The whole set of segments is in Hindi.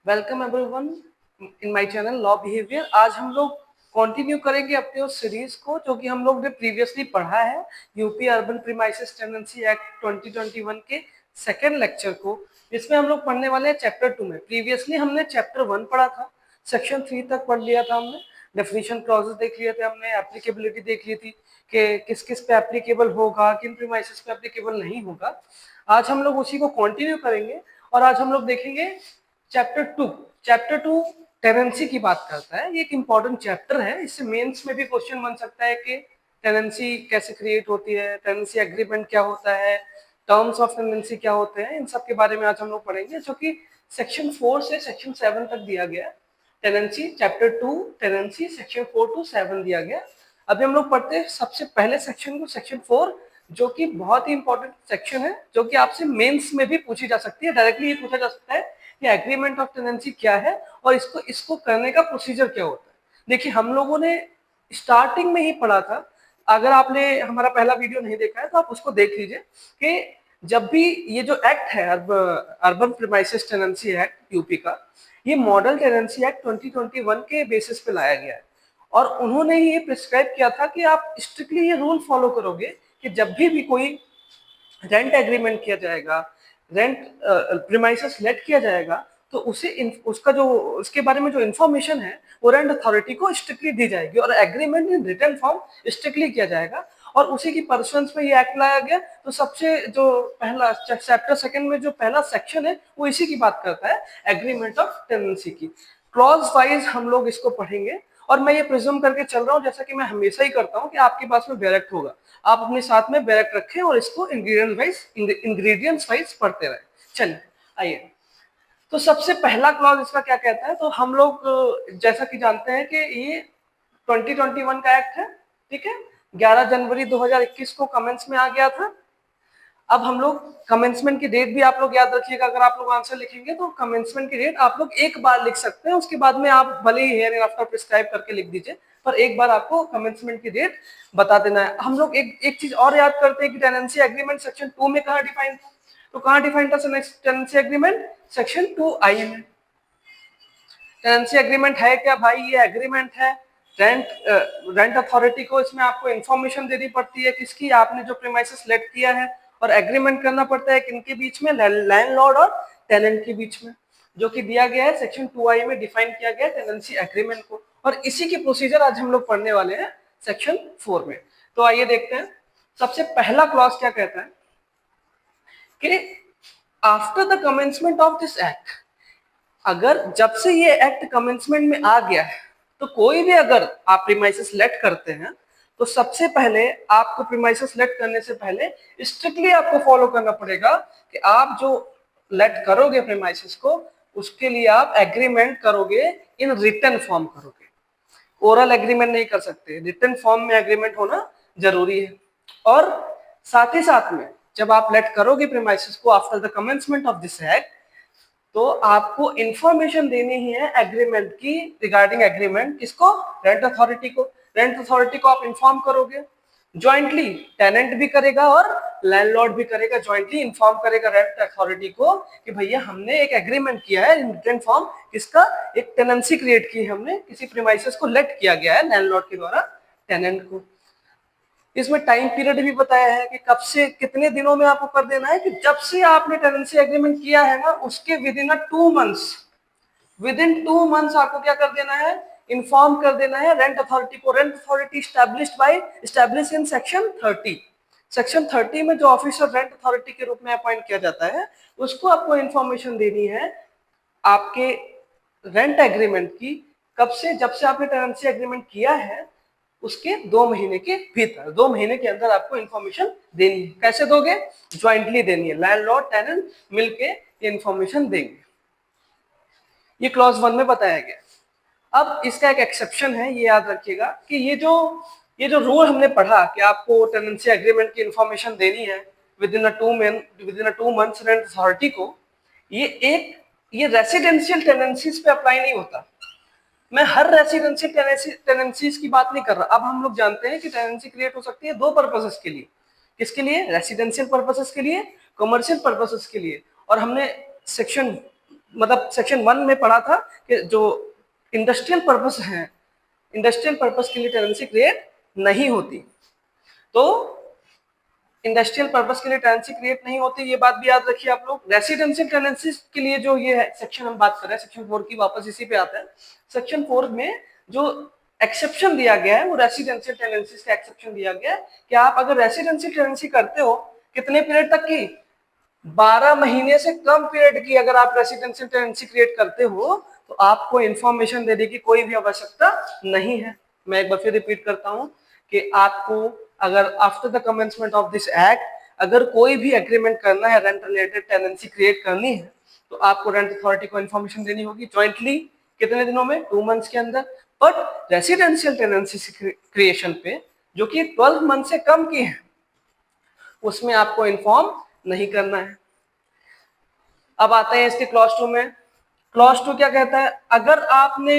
Welcome everyone in my channel law behaviour. आज हम लोग कंटिन्यू करेंगे अपने उस सीरीज को जो कि हम लोग ने प्रीवियसली पढ़ा है, UP urban premises tenancy act 2021 के सेकेंड लेक्चर को। इसमें हम लोग पढ़ने वाले हैं चैप्टर 2 में। प्रीवियसली हमने चैप्टर 1 पढ़ा था, सेक्शन 3 तक पढ़ लिया था हमने, डेफिनेशन क्लॉजेस देख लिए थे हमने, एप्लीकेबिलिटी देख ली थी कि किस किस पे एप्लीकेबल होगा, किन प्रीमाइसेस पे एप्लीकेबल नहीं होगा। आज हम लोग उसी को कंटिन्यू करेंगे और आज हम लोग देखेंगे चैप्टर टू टेनेंसी की बात करता है। ये एक इंपॉर्टेंट चैप्टर है, इससे मेंस में भी क्वेश्चन बन सकता है कि टेनेंसी कैसे क्रिएट होती है, टेनेंसी एग्रीमेंट क्या होता है, टर्म्स ऑफ टेनेंसी क्या होते हैं, इन सब के बारे में आज हम लोग पढ़ेंगे, जो कि सेक्शन 4 से सेक्शन 7 तक दिया गया है। Tenancy chapter 2 tenancy section 4 to 7 दिया गया। अभी हम लोग पढ़ते हैं सबसे पहले सेक्शन को, सेक्शन 4, जो कि बहुत ही इंपॉर्टेंट सेक्शन है, जो कि आपसे मेंस में भी पूछी जा सकती है। डायरेक्टली ये पूछा जा सकता है कि एग्रीमेंट ऑफ टेनेंसी क्या है और इसको करने का प्रोसीजर क्या होता है। देखिए, हम लोगों ने स्टार्टिंग में ही पढ़ा था, अगर आपने हमारा पहला वीडियो नहीं देखा है तो आप उसको देख लीजिए, कि जब भी ये जो एक्ट है urban premises tenancy act UP का, ये मॉडल टेनेंसी एक्ट 2021 के बेसिस पे लाया गया है। और उन्होंने ये प्रिस्क्राइब किया था कि आप स्ट्रिक्टली ये रूल फॉलो करोगे कि जब भी कोई रेंट एग्रीमेंट किया जाएगा, रेंट प्रीमाइसेस लेट किया जाएगा, तो उसका जो उसके बारे में जो इन्फॉर्मेशन है वो रेंट अथॉरिटी को स्ट्रिक्टली दी जाएगी और agreement in written form strictly किया जाएगा। और उसी की पर्सन्स में ये एक्ट लाया गया। तो सबसे जो पहला चैप्टर सेकंड में जो पहला सेक्शन है वो इसी की बात करता है, एग्रीमेंट ऑफ टेनेंसी की। क्लॉज वाइज हम लोग इसको पढ़ेंगे और मैं ये प्रिज्यूम करके चल रहा हूँ, जैसा कि मैं हमेशा ही करता हूँ, कि आपके पास में बैरेक्ट होगा। आप अपने साथ में बैरेक्ट रखें और इसको इंग्रेडिएंट्स वाइज पढ़ते रहे। चलिए आइए, तो सबसे पहला क्लॉज इसका क्या कहता है। तो हम लोग जैसा कि जानते हैं कि ये 2021 का एक्ट है, ठीक है। 11 जनवरी 2021 को कमेंस में आ गया था। अब हम लोग कमेंसमेंट की डेट भी आप लोग याद रखिएगा, अगर आप लोग आंसर लिखेंगे तो कमेंसमेंट की डेट आप लोग एक बार लिख सकते हैं, उसके बाद में आप भले ही हियर एंड आफ्टर प्रिस्क्राइब करके लिख दीजिए, पर एक बार आपको कमेंसमेंट की डेट बता देना है। हम लोग एक चीज और याद करते हैं कि टेनेंसी एग्रीमेंट सेक्शन 2 में कहाँ डिफाइन था। तो कहाँ डिफाइन था टेनेंसी एग्रीमेंट? सेक्शन 2I में। टेनेंसी एग्रीमेंट है क्या भाई? ये एग्रीमेंट है रेंट अथॉरिटी को, इसमें आपको इन्फॉर्मेशन देनी पड़ती है किसकी, आपने जो प्रीमाइसेस लेट किया है, और एग्रीमेंट करना पड़ता है किनके बीच में, लैंडलॉर्ड और टेनेंट के बीच में, जो कि दिया गया है सेक्शन 2I में डिफाइन किया गया है टेनेंसी एग्रीमेंट को। और इसी की प्रोसीजर आज हम लोग पढ़ने वाले हैं सेक्शन 4 में। तो आइए देखते हैं सबसे पहला क्लॉज क्या कहता है कि after the commencement of this act, अगर जब से ये एक्ट कमेंसमेंट में आ गया है, तो कोई भी अगर आप प्रीमाइसेस लेट करते हैं तो सबसे पहले आपको प्रीमाइसेस लेट करने से पहले स्ट्रिक्टली आपको फॉलो करना पड़ेगा कि आप जो लेट करोगे प्रीमाइसेस को, उसके लिए आप एग्रीमेंट करोगे, इन रिटन फॉर्म करोगे। ओरल एग्रीमेंट नहीं कर सकते, रिटन फॉर्म में एग्रीमेंट होना जरूरी है। और साथ ही साथ में जब आप लेट करोगे प्रीमाइसेस को after the commencement of this act, तो आपको इंफॉर्मेशन देनी ही है एग्रीमेंट की, रिगार्डिंग एग्रीमेंट, किसको? रेंट अथॉरिटी को। रेंट अथॉरिटी को आप इन्फॉर्म करोगे ज्वाइंटली, टेनेंट भी करेगा और लैंडलॉर्ड भी करेगा, ज्वाइंटली इन्फॉर्म करेगा रेंट अथॉरिटी को कि भैया हमने एक एग्रीमेंट किया है इन रिटन फॉर्म, किसका? एक टेनेंसी क्रिएट की है हमने, किसी प्रीमाइसेस को लेट किया गया है लैंडलॉर्ड के द्वारा टेनेंट को। इसमें टाइम पीरियड भी बताया है कि कब से कितने दिनों में आपको कर देना है, कि जब से आपने टेनेंसी एग्रीमेंट किया है ना, उसके विद इन 2 मंथ्स आपको क्या कर देना है? इन्फॉर्म कर देना है रेंट अथॉरिटी को। Rent authority establish in section 30। Section 30 में जो ऑफिसर रेंट अथॉरिटी के रूप में अपॉइंट किया जाता है, उसको आपको इन्फॉर्मेशन देनी है आपके रेंट एग्रीमेंट की, कब से? जब से आपने टेनेंसी एग्रीमेंट किया है उसके 2 महीने के भीतर, 2 महीने के अंदर आपको इन्फॉर्मेशन देनी है। कैसे दोगे? ज्वाइंटली देनी है, लैंडलॉर्ड टेनेंट मिलके ये इन्फॉर्मेशन देंगे। ये क्लॉज 1 में बताया गया। अब इसका एक एक्सेप्शन है, ये याद रखिएगा कि ये जो रूल हमने पढ़ा कि आपको टेनेंसी एग्रीमेंट की इन्फॉर्मेशन देनी है with in 2 months rent authority को, ये रेसिडेंशियल टेनेंसीज पे अप्लाई नहीं होता। मैं हर रेसिडेंशियल टेनेंसीज की बात नहीं कर रहा। अब हम लोग जानते हैं कि टेनेंसी क्रिएट हो सकती है 2 पर्पसेस के लिए। किसके लिए? रेसिडेंशियल पर्पसेस के लिए, कमर्शियल पर्पसेस के लिए। और हमने सेक्शन मतलब सेक्शन 1 में पढ़ा था कि जो इंडस्ट्रियल पर्पस है, इंडस्ट्रियल पर्पस के लिए टेनेंसी क्रिएट नहीं होती। तो इंडस्ट्रियल पर्पस के लिए टेनेंसी क्रिएट नहीं होती, ये बात भी याद रखिए आप लोग। रेसिडेंशियल टेनेंसीज के लिए जो ये है सेक्शन हम बात कर रहे हैं, सेक्शन 4 की, वापस इसी पे आता है। सेक्शन 4 में जो एक्सेप्शन दिया गया है वो रेसिडेंशियल टेनेंसीज का एक्सेप्शन दिया गया है कि आप अगर रेसिडेंशियल टेनेंसी करते हो कितने पीरियड तक की, 12 महीने से कम पीरियड की अगर आप रेसिडेंशियल टेनेंसी क्रिएट करते हो तो आपको इंफॉर्मेशन देने की कोई भी आवश्यकता नहीं है। मैं एक बार फिर रिपीट करता हूं कि आपको अगर after the commencement of this act अगर कोई भी एग्रीमेंट करना है, रेंट रिलेटेड टेनेंसी क्रिएट करनी है, तो आपको रेंट अथॉरिटी को इन्फॉर्मेशन देनी होगी ज्वाइंटली। कितने दिनों में? 2 मंथ्स के अंदर। बट रेसिडेंशियल टेनेंसी क्रिएशन पे जो कि 12 मंथ से कम की है उसमें आपको इन्फॉर्म नहीं करना है। अब आते हैं इसके क्लॉज 2 में। क्लॉज 2 क्या कहता है? अगर आपने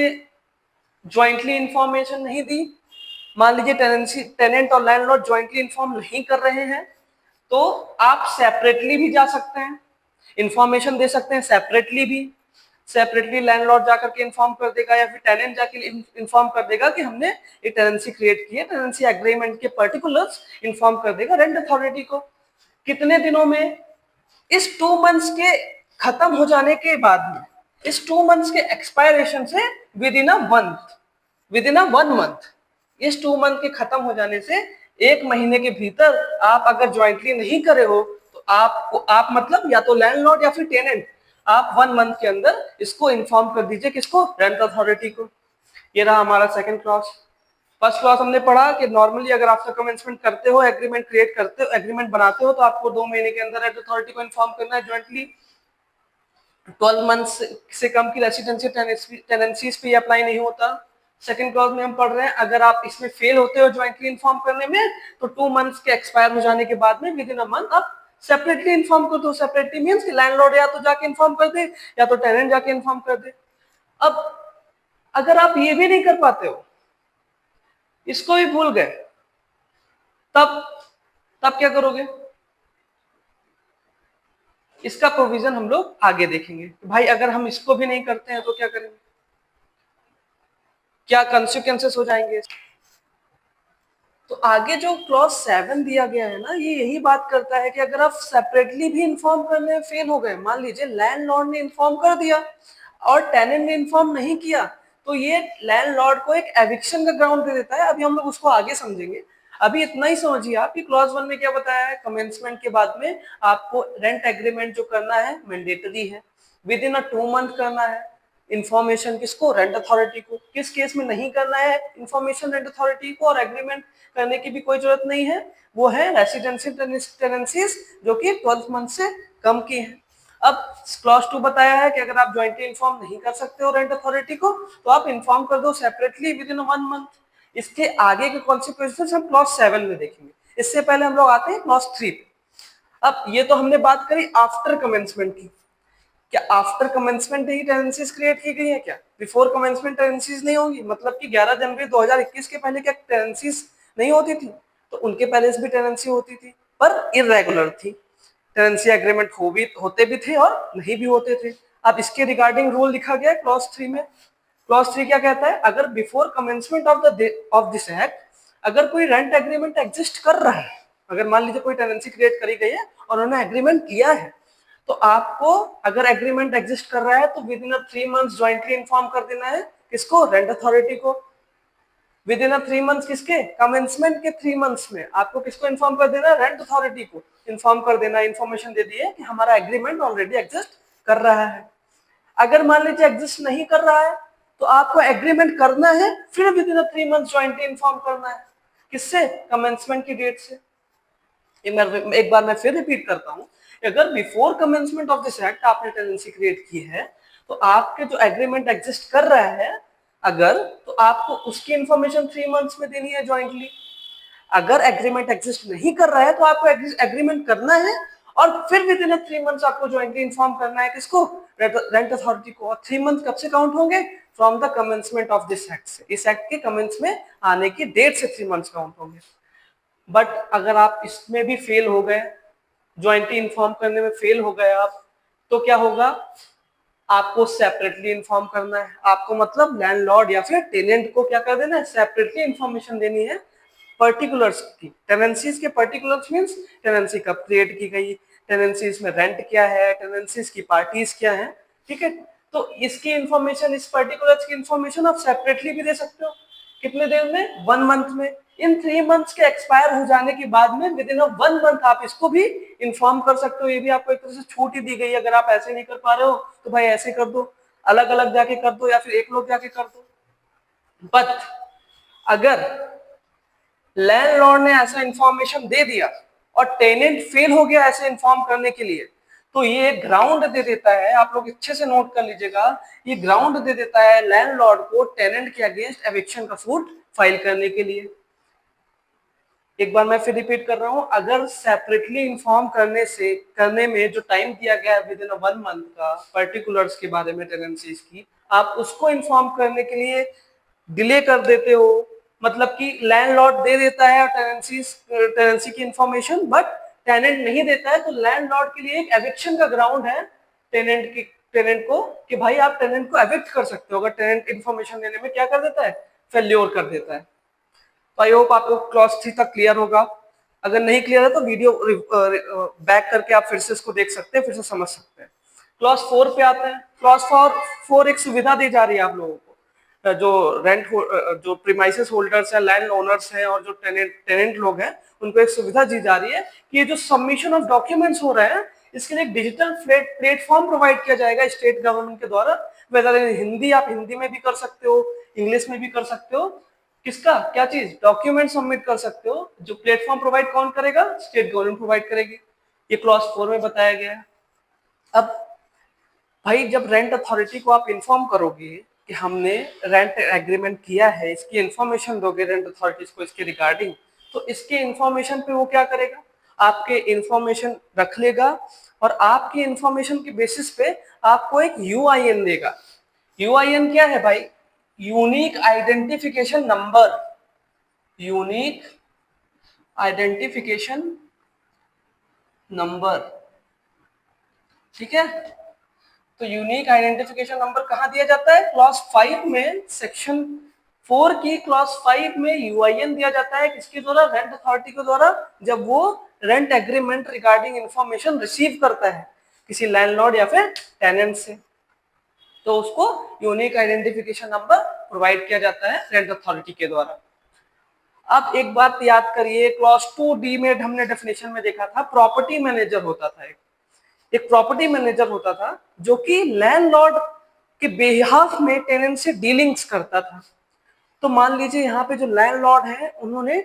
ज्वाइंटली इंफॉर्मेशन नहीं दी, मान लीजिए टेनेंट और लैंडलॉर्ड ज्वाइंटली इन्फॉर्म नहीं कर रहे हैं, तो आप सेपरेटली भी जा सकते हैं, इंफॉर्मेशन दे सकते हैं सेपरेटली भी। सेपरेटली लैंडलॉर्ड जाकर के इन्फॉर्म कर देगा या फिर टेनेंट जाके इन्फॉर्म कर देगा कि हमने एक टेनेंसी क्रिएट की है, टेनेंसी एग्रीमेंट के पर्टिकुलर्स इन्फॉर्म कर देगा रेंट अथॉरिटी को। कितने दिनों में? इस 2 मंथ्स के खत्म हो जाने के बाद में, इस 2 मंथ्स के एक्सपायरेशन से with in a month, with in a 1 month, इस 2 मंथ के खत्म हो जाने से 1 महीने के भीतर आप अगर ज्वाइंटली नहीं करे हो तो आप मतलब या तो लैंडलॉर्ड या फिर टेनेंट, आप 1 मंथ के अंदर इसको इन्फॉर्म कर दीजिए, किसको? रेंट अथॉरिटी को। ये रहा हमारा सेकंड क्लॉज। फर्स्ट क्लॉज हमने पढ़ा कि नॉर्मली अगर आफ्टर कमेंसमेंट करते हो, एग्रीमेंट क्रिएट करते हो, एग्रीमेंट बनाते हो, तो आपको 2 महीने के अंदर रेंट अथॉरिटी को इन्फॉर्म करना है ज्वाइंटली। 12 मंथ्स से कम की रेसिडेंशियल टेनेंसीज पे अप्लाई नहीं होता। सेकंड क्लॉज में हम पढ़ रहे हैं अगर आप इसमें फेल होते हो ज्वाइंटली इन्फॉर्म करने में, तो 2 मंथ्स के एक्सपायर हो जाने के बाद में विद इन अ मंथ आप सेपरेटली इन्फॉर्म कर दो। सेपरेटली मींस कि लैंडलॉर्ड या तो जाके इन्फॉर्म कर दे या तो टेनेंट जाके इन्फॉर्म कर दे। अब अगर आप ये भी नहीं कर पाते हो, इसको भी भूल गए, तब तब क्या करोगे? इसका प्रोविजन हम लोग आगे देखेंगे। भाई अगर हम इसको भी नहीं करते हैं तो क्या करेंगे, क्या कंसिक्वेंसेस हो जाएंगे? तो आगे जो क्लॉज 7 दिया गया है ना, ये यही बात करता है कि अगर आप सेपरेटली भी इन्फॉर्म करने में फेल हो गए, मान लीजिए लैंडलॉर्ड ने इन्फॉर्म कर दिया और टेनेंट ने इन्फॉर्म नहीं किया, तो ये लैंडलॉर्ड को एक एविक्शन का ग्राउंड दे देता है। अभी हम लोग उसको आगे समझेंगे, अभी इतना ही समझिए आप कि क्लॉज 1 में क्या बताया है। कमेंसमेंट के बाद में आपको रेंट एग्रीमेंट जो करना है मैंडेटरी है, विद इन अ 2 मंथ करना है। इंफॉर्मेशन किसको? रेंट अथॉरिटी को। किस केस में नहीं करना है इंफॉर्मेशन रेंट अथॉरिटी को और एग्रीमेंट करने की भी कोई जरूरत नहीं है? वो है रेसिडेंशियल टेनेंसीज जो कि 12 मंथ से कम की है। अब क्लॉज 2 बताया है कि अगर आप ज्वाइंटली इन्फॉर्म नहीं कर सकते हो रेंट अथॉरिटी को, तो आप इन्फॉर्म कर दो सेपरेटली विद इन 1 मंथ। इसके आगे के कॉन्सिक्वेंसेस हम क्लॉज 7 में देखेंगे। इससे पहले हम लोग आते हैं क्लॉज 3 पे। अब ये तो हमने बात करी आफ्टर कमेंसमेंट की। क्या आफ्टर कमेंसमेंट ही टेनेंसीज क्रिएट की गई है? क्या बिफोर कमेंसमेंट टेनेंसीज नहीं होगी? मतलब कि 11 जनवरी 2021 के पहले क्या टेनेंसीज नहीं होती थी? तो उनके पहले से भी टेनेंसी होती थी, पर इरेगुलर थी। टेनेंसी एग्रीमेंट होते भी थे और नहीं भी होते थे। अब इसके रिगार्डिंग रूल लिखा गया है क्लॉज 3 में। क्लॉज 3 क्या कहता है? अगर before commencement of this act अगर कोई रेंट एग्रीमेंट एग्जिस्ट कर रहा है, अगर मान लीजिए कोई टेनेंसी क्रिएट करी गई है और उन्होंने एग्रीमेंट किया है, तो आपको अगर एग्रीमेंट एग्जिस्ट कर रहा है तो with in 3 months jointly inform कर देना है। किसको? रेंट अथॉरिटी को। विद इन 3 मंथ्स किसके? कमेंसमेंट के 3 मंथ्स में आपको किसको इन्फॉर्म कर देना है? रेंट अथॉरिटी को इन्फॉर्म कर देना, इन्फॉर्मेशन दे दी है कि हमारा एग्रीमेंट ऑलरेडी एग्जिस्ट कर रहा है। अगर मान लीजिए एग्जिस्ट नहीं कर रहा है तो आपको एग्रीमेंट करना है, फिर with in 3 months jointly inform करना है। किससे? कमेंसमेंट की डेट से। एक बार मैं फिर रिपीट करता हूं, अगर before commencement of this act आपने टेनेंसी क्रिएट की है तो आपके जो एग्रीमेंट एग्जिस्ट कर रहा है अगर, तो आपको उसकी इंफॉर्मेशन 3 मंथ्स में देनी है ज्वाइंटली। अगर एग्रीमेंट एग्जिस्ट नहीं कर रहा है तो आपको एग्रीमेंट करना है और फिर विद इन 3 मंथ्स आपको ज्वाइंटली इन्फॉर्म करना है। किसको? रेंट अथॉरिटी को। और 3 मंथ कब से काउंट होंगे? From the commencement of this act से। इस एक्ट के कमेंस में आने की डेट से 3 मंथ्स काउंट होंगे। बट अगर आप इसमें भी फेल हो गए, ज्वाइंटली इन्फॉर्म करने में फेल हो गए आप, तो क्या होगा? आपको सेपरेटली इन्फॉर्म करना है। आपको मतलब लैंडलॉर्ड या फिर टेनेंट को क्या कर देना है, सेपरेटली इन्फॉर्मेशन देनी है पर्टिकुलर्स की। टेनेंसीज के पर्टिकुलर्स मींस टेनेंसी कब क्रिएट की गई, टेनेंसीज में रेंट क्या है, टेनेंसीज की पार्टीज क्या है, ठीक है। तो इसकी इंफॉर्मेशन, इस पर्टिकुलर्स की इंफॉर्मेशन आप सेपरेटली भी दे सकते हो। कितने देर में, 1 मंथ में। इन 3 मंथ्स के एक्सपायर हो जाने के बाद में विद इन 1 मंथ आप इसको भी इन्फॉर्म कर सकते हो। ये भी आपको एक तरह से छूट ही दी गई है। अगर आप ऐसे नहीं कर पा रहे हो तो भाई ऐसे कर दो, अलग अलग जाके कर दो या फिर एक लोग जाके कर दो। बट अगर लैंडलॉर्ड ने ऐसा इंफॉर्मेशन दे दिया और टेनेंट फेल हो गया ऐसे इन्फॉर्म करने के लिए, तो ये ग्राउंड दे देता है, आप लोग अच्छे से नोट कर लीजिएगा, ये ग्राउंड दे देता है लैंडलॉर्ड को टेनेंट के अगेंस्ट एविक्शन का सूट फाइल करने के लिए। एक बार मैं फिर रिपीट कर रहा हूं, अगर सेपरेटली इन्फॉर्म करने में जो टाइम दिया गया है विद इन 1 मंथ का पर्टिकुलर्स के बारे में टेनेंसीज की, आप उसको इन्फॉर्म करने के लिए डिले कर देते हो, मतलब कि लैंडलॉर्ड दे देता है टेनेंसी की इंफॉर्मेशन बट टेनेंट नहीं देता है, तो लैंडलॉर्ड के लिए एक एविक्शन का ग्राउंड है टेनेंट को कि भाई आप टेनेंट को एविक्ट कर सकते हो अगर टेनेंट इंफॉर्मेशन देने में क्या कर देता है, फेल्योर कर देता है। तो आई होप आपको क्लॉज 3 तक क्लियर होगा। अगर नहीं क्लियर है तो वीडियो बैक करके आप फिर से इसको देख सकते हैं, फिर से समझ सकते हैं। क्लॉज 4 पे आते हैं। क्लॉज 4 एक सुविधा दी जा रही है आप लोगों को, जो प्रीमाइसेस होल्डर्स हैं, लैंड ओनर्स हैं और जो टेनेंट लोग हैं, उनको एक सुविधा दी जा रही है कि ये जो सबमिशन ऑफ डॉक्यूमेंट्स हो रहे हैं इसके लिए एक डिजिटल प्लेटफॉर्म प्रोवाइड किया जाएगा स्टेट गवर्नमेंट के द्वारा। वेदर हिंदी, आप हिंदी में भी कर सकते हो, इंग्लिश में भी कर सकते हो। किसका क्या चीज, डॉक्यूमेंट सबमिट कर सकते हो। जो प्लेटफॉर्म प्रोवाइड कौन करेगा, स्टेट गवर्नमेंट प्रोवाइड करेगी। ये क्लॉज 4 में बताया गया है। अब भाई जब रेंट अथॉरिटी को आप इन्फॉर्म करोगे कि हमने रेंट एग्रीमेंट किया है, इसकी इंफॉर्मेशन दोगे रेंट अथॉरिटीज को इसके रिगार्डिंग, तो इसके इंफॉर्मेशन पे वो क्या करेगा, आपके इंफॉर्मेशन रख लेगा और आपकी इंफॉर्मेशन के बेसिस पे आपको एक यूआईएन देगा। यूआईएन क्या है भाई, unique identification number. Unique identification number, ठीक है। तो यूनिक आइडेंटिफिकेशन नंबर कहां दिया जाता है, क्लॉज 5 में, सेक्शन 4 की क्लॉज 5 में यूआईएन दिया जाता है। किसके द्वारा, रेंट अथॉरिटी के द्वारा, जब वो rent agreement regarding information receive करता है किसी लैंडलॉर्ड या फिर टेनेंट से, तो उसको यूनिक आइडेंटिफिकेशन नंबर प्रोवाइड किया जाता है रेंट अथॉरिटी के द्वारा। अब एक बात याद करिए, क्लॉज 2D में हमने डेफिनेशन में देखा था प्रॉपर्टी मैनेजर होता था। एक प्रॉपर्टी मैनेजर होता था जो कि लैंडलॉर्ड के बेहाफ में टेनेंट से डीलिंग्स करता था। तो मान लीजिए यहाँ पे जो लैंडलॉर्ड है उन्होंने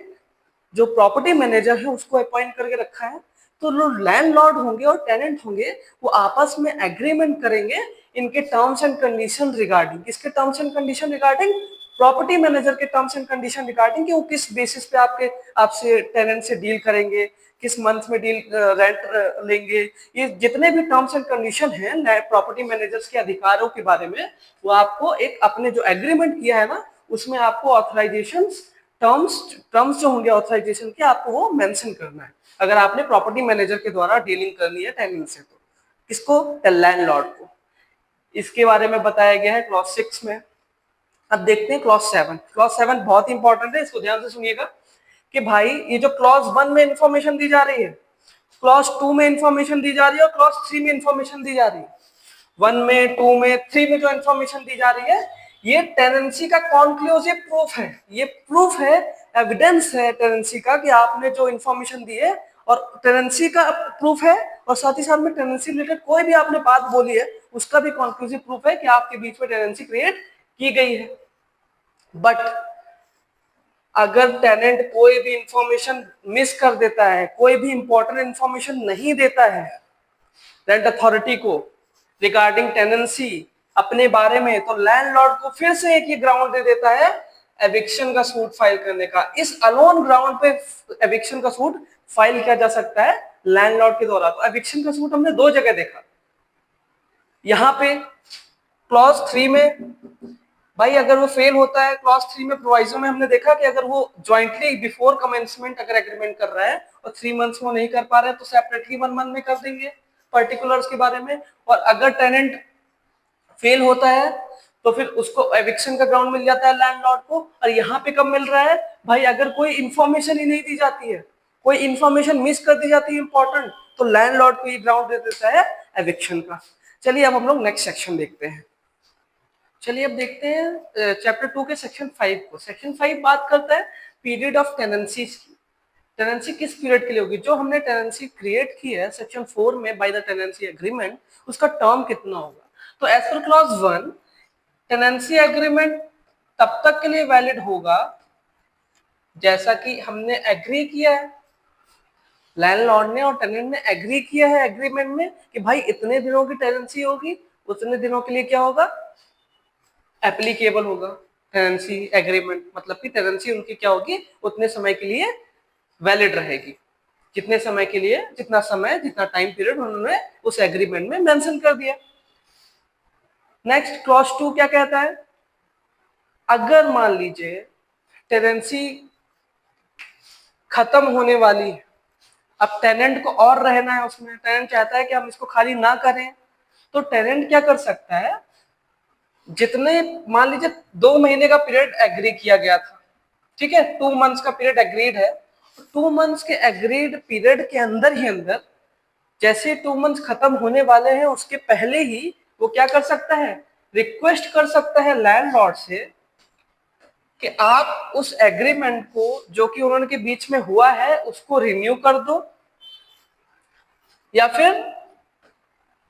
जो प्रॉपर्टी मैनेजर है उसको अपॉइंट करके रखा है, तो जो लैंडलॉर्ड होंगे और टेनेंट होंगे वो आपस में एग्रीमेंट करेंगे इनके टर्म्स एंड कंडीशन रिगार्डिंग। किसके terms and condition regarding, property manager के टर्म्स एंड कंडीशन रिगार्डिंग कि वो किस बेसिस पे आपसे टेनेंट से डील करेंगे, किस मंथ में डील रेंट लेंगे। ये जितने भी टर्म्स एंड कंडीशन हैं प्रॉपर्टी मैनेजर्स के अधिकारों के बारे में, वो आपको एक अपने जो एग्रीमेंट किया है ना उसमें आपको ऑथराइजेशन टर्म्स जो होंगे ऑथराइजेशन के, आपको वो मेंशन करना है अगर आपने प्रॉपर्टी मैनेजर के द्वारा डीलिंग करनी है टेनेंट से। तो किसको, लैंडलॉर्ड को। इसके बारे में बताया गया है क्लॉज 6 में। अब देखते हैं क्लॉज 7। क्लॉज 7 बहुत इंपॉर्टेंट है, इसको ध्यान से सुनिएगा कि भाई ये जो क्लॉज 1 में इंफॉर्मेशन दी जा रही है, क्लॉज 2 में इंफॉर्मेशन दी जा रही है और क्लॉज 3 में इंफॉर्मेशन दी जा रही है। 1 में, 2 में, 3 में जो इंफॉर्मेशन दी जा रही है ये टेनेंसी का कॉन्क्लूसिव प्रूफ है। ये प्रूफ है, एविडेंस है टेनेंसी का कि आपने जो इंफॉर्मेशन दी है, और टेनेंसी का प्रूफ है और साथ ही साथ में टेनेंसी रिलेटेड कोई भी आपने बात बोली है उसका भी कॉन्क्लूसिव प्रूफ है कि आपके बीच में टेनेंसी क्रिएट की गई है। बट अगर टेनेंट कोई भी इंफॉर्मेशन मिस कर देता है, कोई भी इंपॉर्टेंट इंफॉर्मेशन नहीं देता है रेंट अथॉरिटी को रिगार्डिंग टेनेंसी अपने बारे में, तो लैंडलॉर्ड को फिर से एक ही ग्राउंड दे देता है एविक्शन का सूट फाइल करने का। इस अलोन ग्राउंड पे एविक्शन का सूट फाइल किया जा सकता है लैंडलॉर्ड के द्वारा। तो एविक्शन का सूट हमने 2 जगह देखा, यहाँ पे क्लॉज 3 में भाई अगर वो फेल होता है, क्लॉज 3 में प्रोवाइजो में हमने देखा कि अगर वो ज्वाइंटली बिफोर कमेंसमेंट अगर एग्रीमेंट कर रहा है और 3 मंथ्स में नहीं कर पा रहे हैं तो सेपरेटली 1 मंथ में कर देंगे पर्टिकुलर्स के बारे में। और अगर टेनेंट फेल होता है तो फिर उसको एविक्शन का ग्राउंड मिल जाता है लैंडलॉर्ड को। और यहाँ पे कब मिल रहा है भाई, अगर कोई इंफॉर्मेशन ही नहीं दी जाती है, कोई इंफॉर्मेशन मिस कर दी जाती है इंपॉर्टेंट, तो लैंडलॉर्ड को ये ग्राउंड दे देता है एविक्शन का। चलिए अब हम लोग नेक्स्ट सेक्शन देखते हैं। चलिए अब देखते हैं चैप्टर 2 के सेक्शन 5 को। सेक्शन 5 बात करता है पीरियड ऑफ टेनेंसी की। टेनेंसी किस पीरियड के लिए होगी? जो हमने टेनेंसी क्रिएट की है सेक्शन 4 में बाय द टेनेंसी एग्रीमेंट, उसका टर्म कितना होगा? तो as per clause 1 tenancy agreement तब तक के लिए वैलिड होगा जैसा कि हमने एग्री किया है, लैंडलॉर्ड ने और टेनेंट ने एग्री किया है एग्रीमेंट में कि भाई इतने दिनों की टेनेंसी होगी, उतने दिनों के लिए क्या होगा, एप्लीकेबल होगा टेनेंसी एग्रीमेंट। मतलब कि टेनेंसी उनकी क्या होगी, उतने समय के लिए वैलिड रहेगी। कितने समय के लिए? जितना समय, जितना टाइम पीरियड उन्होंने उस एग्रीमेंट में मेंशन कर दिया। नेक्स्ट क्लॉज 2 क्या कहता है? अगर मान लीजिए टेनेंसी खत्म होने वाली है, अब टेनेंट को और रहना है उसमें, टेनेंट चाहता है कि हम इसको खाली ना करें, तो टेनेंट क्या कर सकता है, जितने मान लीजिए 2 महीने का पीरियड एग्री किया गया था, ठीक है, 2 मंथ्स का पीरियड एग्रीड है, 2 मंथ्स के एग्रीड पीरियड के अंदर ही अंदर जैसे 2 मंथ्स खत्म होने वाले हैं उसके पहले ही वो क्या कर सकता है, रिक्वेस्ट कर सकता है लैंडलॉर्ड से कि आप उस एग्रीमेंट को जो कि उन्होंने के बीच में हुआ है उसको रिन्यू कर दो, या फिर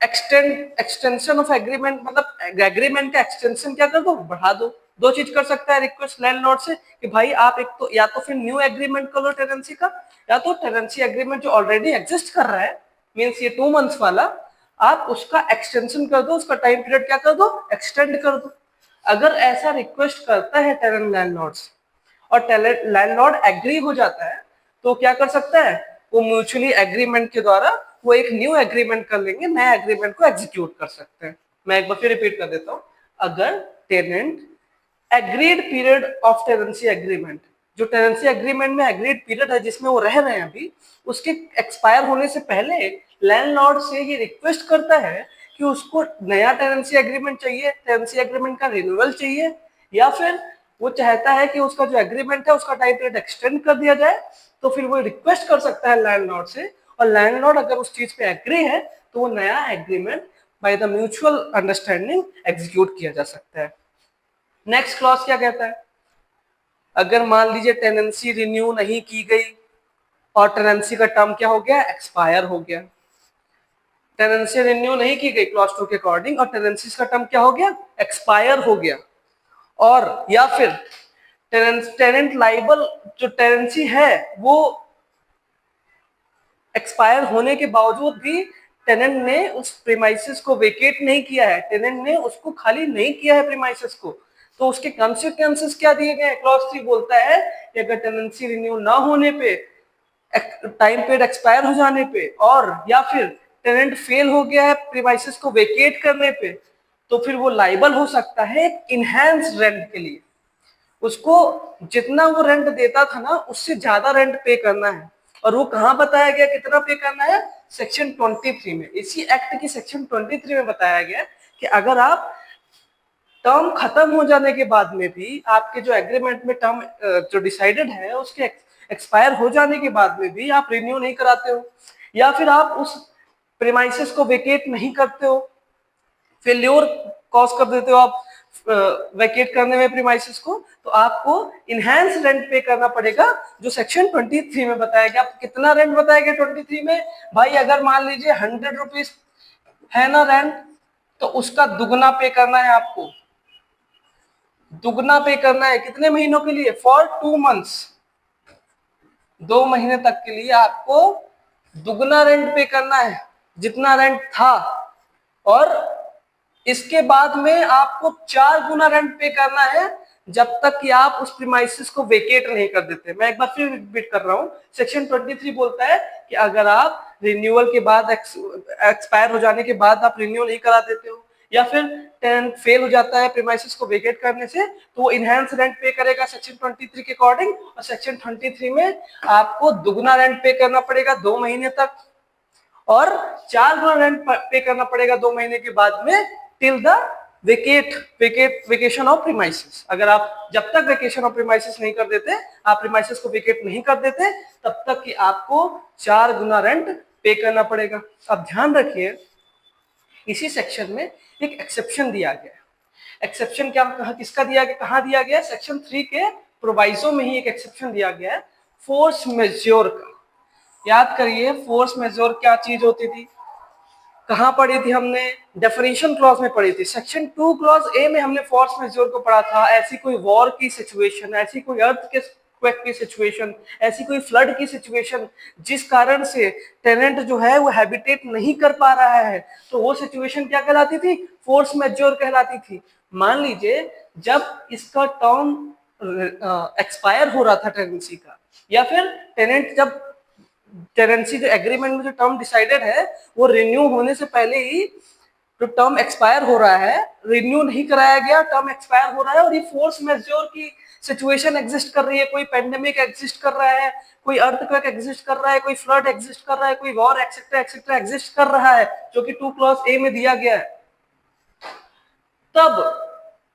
एक्सटेंशन ऑफ एग्रीमेंट, मतलब एग्रीमेंट का एक्सटेंशन क्या कर दो, बढ़ा दो। 2 चीज कर सकता है रिक्वेस्ट लैंडलॉर्ड से कि भाई आप एक तो या तो फिर न्यू एग्रीमेंट कर लो टेनेंसी का, या तो टेनेंसी एग्रीमेंट जो ऑलरेडी एग्जिस्ट कर रहा है मींस ये 2 मंथ्स वाला, आप उसका एक्सटेंशन कर दो, उसका टाइम पीरियड क्या कर दो, एक्सटेंड कर दो। अगर ऐसा रिक्वेस्ट करता है टेनेंट लैंडलॉर्ड से और लैंडलॉर्ड एग्री हो जाता है तो क्या कर सकता है, वो म्यूचुअली एग्रीमेंट के द्वारा वो एक न्यू एग्रीमेंट कर लेंगे, नया एग्रीमेंट को एग्जीक्यूट कर सकते हैं। मैं एक बार फिर रिपीट कर देता हूं, अगर tenant agreed period of tenancy agreement, जो टेनेंसी एग्रीमेंट में एग्रीड पीरियड है जिसमें वो रह रहे हैं अभी, उसके एक्सपायर होने से पहले लैंडलॉर्ड से ये रिक्वेस्ट करता है कि उसको नया टेनेंसी एग्रीमेंट चाहिए, टेनेंसी एग्रीमेंट का रिन्यूअल चाहिए, या फिर वो चाहता है कि उसका जो एग्रीमेंट है उसका टाइम पीरियड एक्सटेंड कर दिया जाए, तो फिर वो रिक्वेस्ट कर सकता है लैंडलॉर्ड से, और लैंडलॉर्ड अगर उस चीज पे एग्री है तो वो नया agreement by the mutual understanding execute किया जा सकता है। नेक्स्ट क्लॉज क्या कहता है? अगर मान लीजिए टेनेंसी रिन्यू नहीं की गई और टेनेंसी का टर्म क्या हो गया, एक्सपायर हो गया, टेनेंसी रिन्यू नहीं की गई क्लॉज 2 के अकॉर्डिंग और टेनेंसी का टर्म क्या हो गया, एक्सपायर हो गया, और या फिर टेनेंट लाइबल जो टेनेंसी है वो एक्सपायर होने के बावजूद भी टेनेंट ने उस प्रीमाइसेस को वेकेट नहीं किया है, टेनेंट ने उसको खाली नहीं किया है प्रीमाइसेस को, तो उसके कॉन्सिक्वेंसेस क्या दिए गए? क्लॉज 3 बोलता है कि अगर टेनेंसी रिन्यू ना होने पे, टाइम पीरियड एक्सपायर हो जाने पे, और या फिर टेनेंट फेल हो गया है प्रीमाइसेस को वेकेट करने पे, तो फिर वो लाइबल हो सकता है इनहैंस रेंट के लिए। उसको जितना वो रेंट देता था ना उससे ज्यादा रेंट पे करना है, और वो कहाँ बताया गया कितना पे करना है? सेक्शन 23 में। इसी एक्ट की सेक्शन 23 में बताया गया कि अगर आप टर्म खत्म हो जाने के बाद में भी आपके जो एग्रीमेंट में टर्म जो डिसाइडेड है उसके एक्सपायर हो जाने के बाद में भी आप रिन्यू नहीं कराते हो, या फिर आप उस प्रीमाइसेस को वेकेट नहीं करते हो, फेल्योर कॉज कर देते हो आप वैकेट करने में प्रीमाइसेस को, तो आपको इनहैंस रेंट पे करना पड़ेगा, जो सेक्शन 23 में बताया गया। कितना रेंट बताया गया 23 में? भाई अगर मान लीजिए 100 रुपीज है ना रेंट, तो उसका दुगना पे करना है आपको, दुगना पे करना है। कितने महीनों के लिए? फॉर 2 मंथ्स, 2 महीने तक के लिए आपको दुगना रेंट पे करना है जितना रेंट था, और इसके बाद में आपको 4 गुना रेंट पे करना है जब तक कि आप उस प्रीमाइसेस को वेकेट नहीं कर देते। मैं एक बार फिर रिपीट कर रहा हूं, सेक्शन 23 बोलता है कि अगर आप रिन्यूअल के बाद, एक्सपायर हो जाने के बाद आप रिन्यू नहीं करा देते हो, या फिर टेनेंट फेल हो जाता है प्रीमाइसेस को वेकेट करने से, तो वो इनहैंस रेंट पे करेगा सेक्शन 23 के अकॉर्डिंग, और सेक्शन 23 में आपको दुगना रेंट पे करना पड़ेगा 2 महीने तक, और 4 गुना रेंट पे करना पड़ेगा 2 महीने के बाद में till the vacation of premises. अगर आप जब तक वेकेशन ऑफ प्रीमाइसेस नहीं कर देते, आप प्रीमाइसेस को वेकेट नहीं कर देते, तब तक कि आपको 4 गुना रेंट पे करना पड़ेगा। अब ध्यान रखिए, इसी सेक्शन में एक एक्सेप्शन दिया गया है। एक्सेप्शन क्या कहा, किसका दिया गया, कहाँ दिया गया? सेक्शन 3 के प्रोवाइजो में ही एक एक्सेप्शन दिया गया है, फोर्स मेजोर का। याद करिए, फोर्स मेजोर क्या चीज होती थी, कहां पढ़ी थी हमने? डेफिनेशन क्लॉज में पढ़ी थी। सेक्शन 2 क्लॉज ए में हमने फोर्स मेजोर को पढ़ा था। ऐसी कोई वॉर की सिचुएशन, ऐसी कोई अर्थ के क्वेक की सिचुएशन, ऐसी कोई फ्लड की सिचुएशन जिस कारण से टेनेंट जो है वो हैबिटेट नहीं कर पा रहा है, तो वो सिचुएशन क्या कहलाती थी? फोर्स मेजोर कहलाती थी। मान लीजिए जब इसका टर्म एक्सपायर हो रहा था टेनेंसी का, या फिर टेनेंट जब टेनेंसी जो एग्रीमेंट में जो टर्म डिसाइडेड है वो रिन्यू होने से पहले ही जो टर्म एक्सपायर हो रहा है, रिन्यू नहीं कराया गया, टर्म एक्सपायर हो रहा है और ये फोर्स मेजोर की सिचुएशन एग्जिस्ट कर रही है, कोई पेंडेमिक एग्जिस्ट कर रहा है, कोई अर्थक्वेक एग्जिस्ट कर रहा है, कोई फ्लड एग्जिस्ट कर रहा है, कोई वॉर एक्सेट्रा एक्सेट्रा एग्जिस्ट कर रहा है, जो कि 2 क्लॉज ए में दिया गया है, तब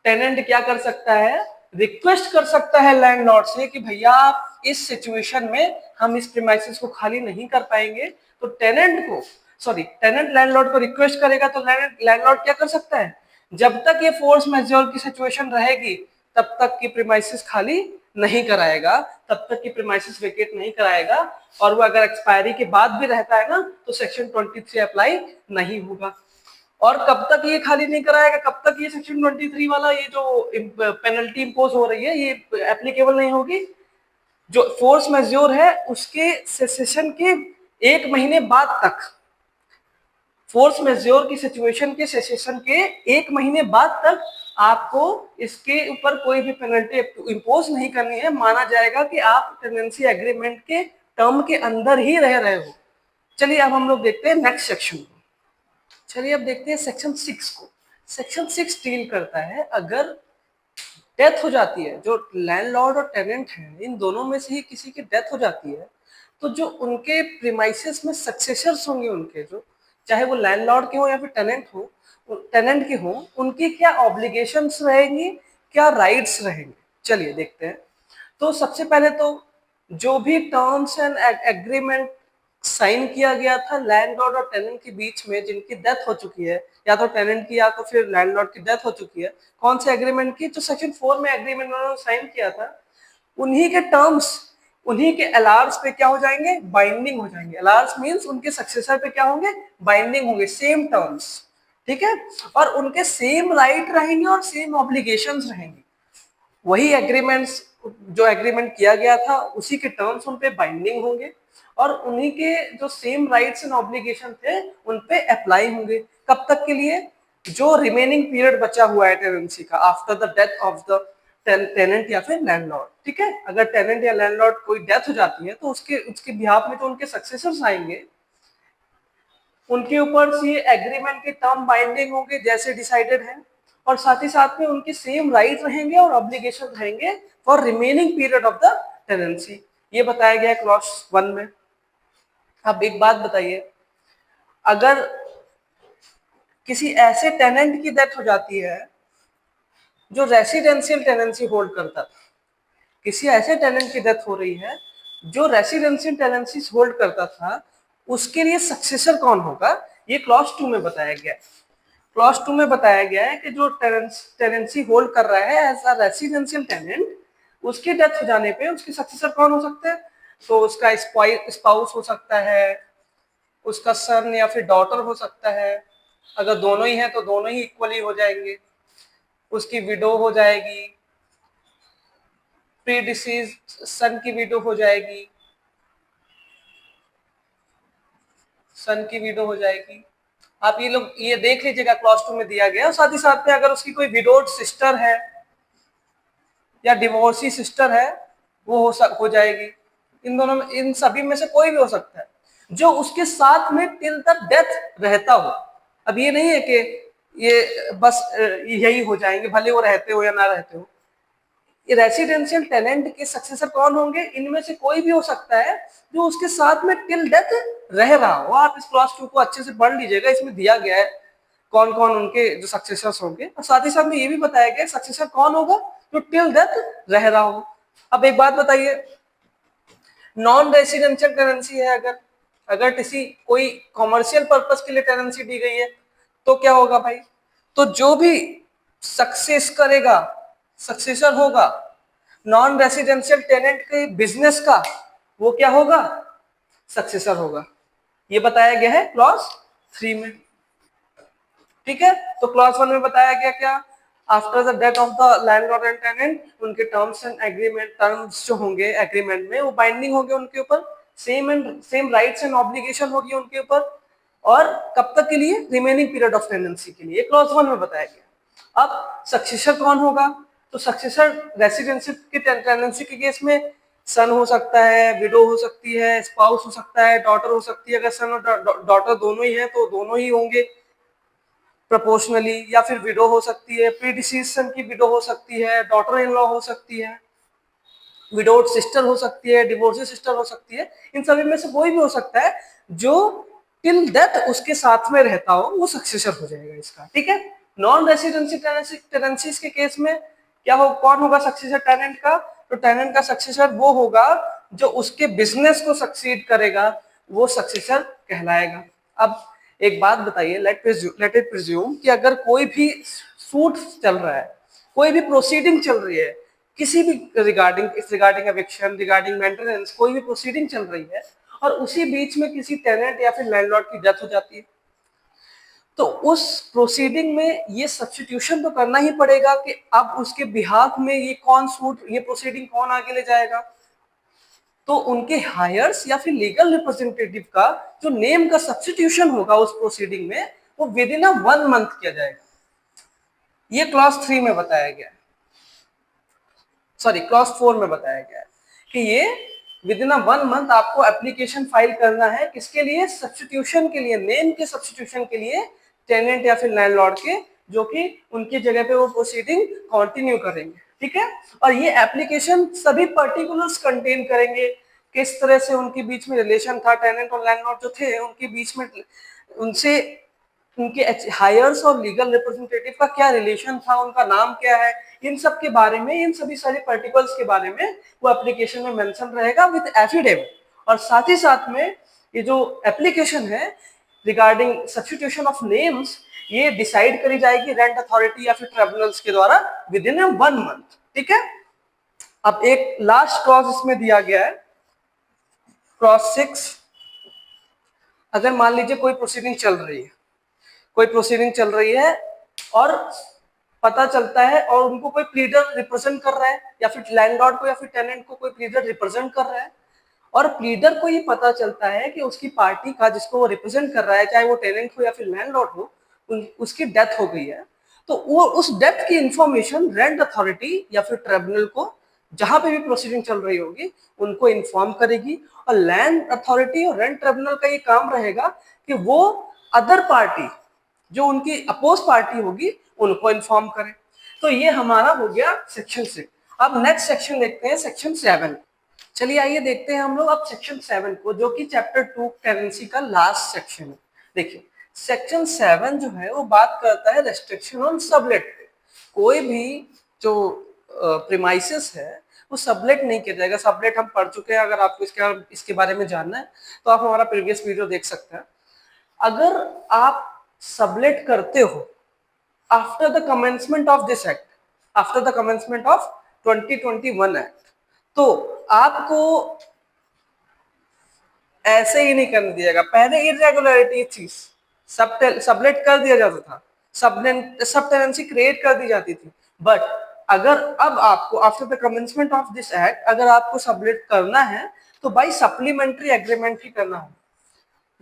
टेनेंट क्या कर सकता है? रिक्वेस्ट कर सकता है लैंडलॉर्ड से कि भैया आप इस सिचुएशन में हम इस प्रीमाइसेस को खाली नहीं कर पाएंगे। तो टेनेंट लैंडलॉर्ड को रिक्वेस्ट करेगा, तो लैंडलॉर्ड क्या कर सकता है? जब तक ये फोर्स मेजोर की सिचुएशन रहेगी तब तक की प्रीमाइसेस खाली नहीं कराएगा, तब तक की प्रीमाइसेस वेकेट नहीं कराएगा, और वो अगर एक्सपायरी के बाद भी रहता है ना, तो सेक्शन 23 अप्लाई नहीं होगा। और कब तक ये खाली नहीं कराएगा, कब तक ये सेक्शन 23 वाला ये जो पेनल्टी इंपोज हो रही है ये एप्लीकेबल नहीं होगी? जो फोर्स मेजोर है उसके सेसेशन के 1 महीने बाद तक, फोर्स मेजोर की सिचुएशन के सेसेशन के 1 महीने बाद तक आपको इसके ऊपर कोई भी पेनल्टी इंपोज नहीं करनी है। माना जाएगा कि आप टेनेंसी एग्रीमेंट के टर्म के अंदर ही रह रहे हो। चलिए अब हम लोग देखते हैं नेक्स्ट सेक्शन को। चलिए अब देखते हैं सेक्शन 6 को। सेक्शन 6 डील करता है, अगर डेथ हो जाती है, जो लैंडलॉर्ड और टेनेंट है इन दोनों में से ही किसी की डेथ हो जाती है, तो जो उनके प्रीमाइसेस में सक्सेसर्स होंगे उनके, जो चाहे वो लैंडलॉर्ड के हो या फिर टेनेंट के हो, उनकी क्या ऑब्लिगेशंस रहेंगी, क्या राइट्स रहेंगे। चलिए देखते हैं। तो सबसे पहले तो जो भी टर्म्स एंड एग्रीमेंट साइन किया गया था लैंडलॉर्ड और टेनेंट के बीच में, जिनकी डेथ हो चुकी है, या तो टेनेंट की या तो फिर लैंडलॉर्ड की डेथ हो चुकी है, कौन से एग्रीमेंट की? जो सेक्शन 4 में एग्रीमेंट उन्होंने साइन किया था, उन्हीं के टर्म्स, उन्हीं के एलआरस पे क्या हो जाएंगे? बाइंडिंग हो जाएंगे। एलआरस मींस उनके सक्सेसर पे क्या होंगे? बाइंडिंग होंगे, सेम टर्म्स, ठीक है, और उनके सेम राइट रहेंगे और सेम ऑब्लिगेशंस रहेंगे। वही एग्रीमेंट्स, जो एग्रीमेंट किया गया था उसी के टर्म्स उन पे बाइंडिंग होंगे, और उन्हीं के जो सेम राइट्स एंड ऑब्लिगेशन थे उन पे अप्लाई होंगे। कब तक के लिए? जो रिमेनिंग पीरियड बचा हुआ है टेनेंसी का, after the death of the tenant या फिर लैंडलॉर्ड, ठीक है। अगर टेनेंट या लैंडलॉर्ड कोई डेथ हो जाती है तो उसके बिहाफ में जो उनके सक्सेसर्स आएंगे उनके ऊपर से एग्रीमेंट के टर्म बाइंडिंग होंगे जैसे डिसाइडेड है, और साथ ही साथ में उनके सेम राइट रहेंगे और ऑब्लिगेशन रहेंगे for remaining period of the tenancy. ये बताया गया है क्लॉज 1 में। अब एक बात बताइए, अगर किसी ऐसे टेनेंट की डेथ हो जाती है जो रेसिडेंशियल टेनेंसी होल्ड करता था, किसी ऐसे टेनेंट की डेथ हो रही है जो रेसिडेंशियल टेनेंसी होल्ड करता था, उसके लिए सक्सेसर कौन होगा? ये क्लॉज 2 में बताया गया है। क्लॉज 2 में बताया गया है कि जो टेनेंसी होल्ड कर रहा है एज अ रेसिडेंशियल टेनेंट, उसकी डेथ हो जाने पे उसके सक्सेसर कौन हो सकते हैं? तो उसका स्पाउस हो सकता है, उसका सन या फिर डॉटर हो सकता है, अगर दोनों ही हैं तो दोनों ही इक्वली हो जाएंगे, उसकी विडो हो जाएगी, प्री डिसीज सन की विडो हो जाएगी, सन की विडो हो जाएगी। आप ये लोग ये देख लीजिएगा, क्लॉज 2 में दिया गया। और साथ ही साथ में अगर उसकी कोई विडोड सिस्टर है या डिवोर्सी सिस्टर है, वो हो जाएगी। इन दोनों में, इन सभी में से कोई भी हो सकता है जो उसके साथ में टिल द डेथ रहता हो। अब ये नहीं है कि ये बस यही हो जाएंगे भले वो रहते हो या ना रहते हो। रेसिडेंशियल टेनेंट के सक्सेसर कौन होंगे? इनमें से कोई भी हो सकता है जो उसके साथ में टिल डेथ रह रहा हो। आप इस क्लॉज 2 को अच्छे से पढ़ लीजिएगा, इसमें दिया गया है कौन कौन उनके जो सक्सेसर्स होंगे, और साथ ही साथ में ये भी बताया गया सक्सेसर कौन होगा, जो टिल डेथ रह रहा हो। अब एक बात बताइए, नॉन रेसिडेंशियल टेनेंसी है, अगर किसी कोई कॉमर्शियल पर्पस के लिए टेनेंसी दी गई है तो क्या होगा भाई, तो जो भी सक्सेस करेगा, सक्सेसर होगा नॉन रेसिडेंशियल टेनेंट के बिजनेस का, वो क्या होगा, सक्सेसर होगा। ये बताया गया है क्लॉज 3 में। ठीक है, तो क्लॉज 1 में बताया गया क्या, after the death of the landlord and tenant उनके टर्म्स एंड एग्रीमेंट, टर्म्स जो होंगे एग्रीमेंट में वो बाइंडिंग होंगे उनके ऊपर, सेम राइट्स एंड ऑब्लिगेशन होगी उनके ऊपर, और कब तक के लिए, रिमेनिंग पीरियड ऑफ टेनेंसी के लिए, क्लॉज 1 में बताया गया। अब सक्सेसर कौन होगा, तो सक्सेसर रेसिडेंसी की टेनेंसी के केस में सन हो सकता है, विडो हो सकती है, स्पाउस हो सकता है, डॉटर हो सकती है, अगर सन और डॉटर दोनों ही है तो दोनों ही होंगे प्रोपोर्शनली, या फिर विडो हो सकती है, प्री डिसीजन की विडो हो सकती है, डॉटर इन लॉ हो सकती है, विडोड सिस्टर हो सकती है, डिवोर्सी सिस्टर हो सकती है, इन सभी में से कोई भी हो सकता है जो टिल डेथ उसके साथ में रहता हो, वो सक्सेसर हो जाएगा इसका। ठीक है, नॉन रेसिडेंसी टेनेंसीज के केस में क्या हो, कौन होगा सक्सेसर टेनेंट का, तो टेनेंट का सक्सेसर वो होगा जो उसके बिजनेस को सक्सीड करेगा, वो सक्सेसर कहलाएगा। अब एक बात बताइए, लेट इट प्रिज्यूम कि अगर कोई भी सूट चल रहा है, कोई भी प्रोसीडिंग चल रही है, किसी भी रिगार्डिंग एविक्शन, रिगार्डिंग मेंटेनेंस, कोई भी प्रोसीडिंग चल रही है, और उसी बीच में किसी टेनेंट या फिर लैंडलॉर्ड की डेथ हो जाती है, तो उस प्रोसीडिंग में ये सब्स्टिट्यूशन तो करना ही पड़ेगा कि अब उसके बिहाफ में ये प्रोसीडिंग कौन आगे ले जाएगा, तो उनके हायर्स या फिर लीगल रिप्रेजेंटेटिव का जो नेम का सब्स्टिट्यूशन होगा उस प्रोसीडिंग में, वो विद इन 1 मंथ किया जाएगा। ये क्लॉज 3 में बताया गया है, सॉरी क्लॉज 4 में बताया गया है कि ये विद इन 1 मंथ आपको एप्लीकेशन फाइल करना है, किसके लिए, सब्स्टिट्यूशन के लिए, नेम के सब्स्टिट्यूशन के लिए, टेनेंट या फिर लैंडलॉर्ड के, जो कि उनकी जगह पे वो प्रोसीडिंग कंटिन्यू करेंगे। ठीक है, और ये एप्लीकेशन सभी पर्टिकुलर्स कंटेन करेंगे, किस तरह से उनके बीच में रिलेशन था, टेनेंट और लैंडलॉर्ड जो थे उनके बीच में, उनसे उनके हायर्स और लीगल रिप्रेजेंटेटिव का क्या रिलेशन था, उनका नाम क्या है, इन सब के बारे में, इन सभी सारे पार्टिकल्स के बारे में वो एप्लीकेशन में मेंशन रहेगा विद एफिडेविट। और साथ ही साथ में ये जो एप्लीकेशन है रिगार्डिंग सब्स्टिट्यूशन ऑफ नेम्स, ये डिसाइड करी जाएगी रेंट अथॉरिटी या फिर ट्रिब्यूनल्स के द्वारा विद इन 1 मंथ। ठीक है, अब एक लास्ट क्लॉज इसमें दिया गया है, क्लॉज 6, अगर मान लीजिए कोई प्रोसीडिंग चल रही है और पता चलता है, और उनको कोई प्लीडर रिप्रेजेंट कर रहा है, या फिर लैंडलॉर्ड को या फिर टेनेंट को कोई प्लीडर रिप्रेजेंट कर रहा है, और प्लीडर को ये पता चलता है कि उसकी पार्टी का जिसको वो रिप्रेजेंट कर रहा है, चाहे वो टेनेंट हो या फिर लैंडलॉर्ड हो, उसकी डेथ हो गई है, तो वो उस डेथ की इंफॉर्मेशन रेंट अथॉरिटी या फिर ट्रिब्यूनल को, जहां पे भी प्रोसीडिंग चल रही होगी, उनको इन्फॉर्म करेगी। और लैंड अथॉरिटी और रेंट ट्रिब्यूनल का ये काम रहेगा कि वो अदर पार्टी जो उनकी अपोज पार्टी होगी उनको इन्फॉर्म करें। तो ये हमारा हो गया सेक्शन 6। अब नेक्स्ट सेक्शन देखते हैं, सेक्शन 7। चलिए आइए देखते हैं हम लोग अब सेक्शन 7 को, जो कि चैप्टर 2 टेनेंसी का लास्ट सेक्शन है। देखिए सेक्शन 7 जो है वो बात करता है रेस्ट्रिक्शन ऑन सबलेट। कोई भी जो प्रीमाइसेस है वो सबलेट नहीं किया जाएगा। सबलेट हम पढ़ चुके हैं, अगर आपको इसके बारे में जानना है तो आप हमारा प्रीवियस वीडियो देख सकते हैं। अगर आप सबलेट करते हो after the commencement of this act, after the commencement of 2021 act, तो आपको ऐसे ही नहीं करने दिएगा। पहले इरेगुलरिटी थी, सबलेट कर दिया जाता था, सब टेनेंसी क्रिएट कर दी जाती थी, बट अगर अब आपको after the commencement of this act अगर आपको सबलेट करना है तो बाय सप्लीमेंट्री एग्रीमेंट ही करना होगा।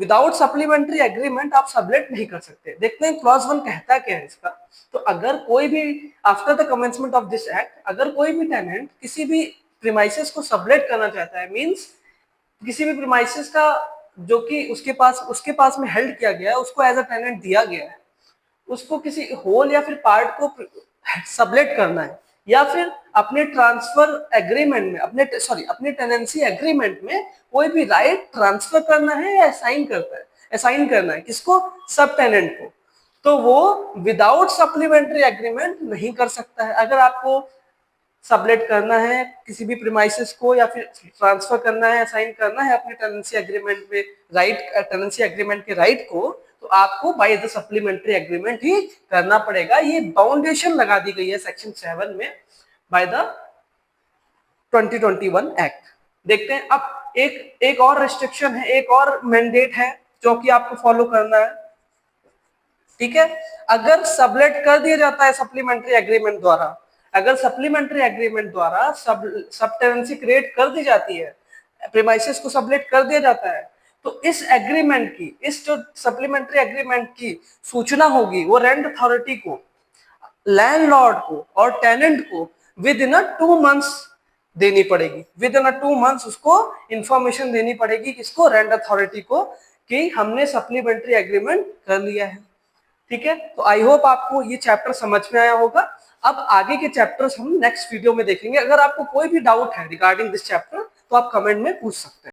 विदाउट सप्लीमेंट्री एग्रीमेंट आप सबलेट नहीं कर सकते। देखते हैं क्लॉज 1 कहता क्या है इसका। तो अगर कोई भी after the commencement of this act, अगर कोई भी टेनेंट किसी भी प्रीमाइसेस को सबलेट करना चाहता है, मींस किसी भी प्रीमाइसेस का जो कि उसके पास में हेल्ड किया गया है, उसको एज अ टेनेंट दिया गया है, उसको किसी होल या फिर पार्ट को सबलेट करना है, या फिर अपने ट्रांसफर एग्रीमेंट में, अपने टेनेंसी एग्रीमेंट में कोई भी राइट ट्रांसफर करना है या असाइन करना है, किसको, सब टेनेंट को, तो वो विदाउट सप्लीमेंट्री एग्रीमेंट नहीं कर सकता है। अगर आपको सबलेट करना है किसी भी प्रीमाइसेस को या फिर ट्रांसफर करना है, असाइन करना है अपने टेनेंसी एग्रीमेंट में राइट, टेनेंसी एग्रीमेंट के राइट को, तो आपको बाय द सप्लीमेंट्री एग्रीमेंट ही करना पड़ेगा। ये बाउंडेशन लगा दी गई है सेक्शन 7 में बाय द 2021 एक्ट। देखते हैं अब एक और रेस्ट्रिक्शन है, एक और मैंडेट है जो कि आपको फॉलो करना है। ठीक है, अगर सबलेट कर दिया जाता है सप्लीमेंट्री एग्रीमेंट द्वारा, अगर सप्लीमेंट्री एग्रीमेंट द्वारा सब टेनेंसी क्रिएट कर दी जाती है, प्रीमाइसेस को सबलेट कर दिया जाता है, तो इस एग्रीमेंट की, इस जो सप्लीमेंट्री एग्रीमेंट की सूचना होगी वो रेंट अथॉरिटी को, लैंडलॉर्ड को और टेनेंट को विद इन 2 मंथ्स देनी पड़ेगी। विद इन 2 मंथ्स उसको इंफॉर्मेशन देनी पड़ेगी, किसको, रेंट अथॉरिटी को, कि हमने सप्लीमेंट्री एग्रीमेंट कर लिया है। ठीक है, तो आई होप आपको ये चैप्टर समझ में आया होगा। अब आगे के चैप्टर्स हम नेक्स्ट वीडियो में देखेंगे। अगर आपको कोई भी डाउट है रिगार्डिंग दिस चैप्टर तो आप कमेंट में पूछ सकते हैं।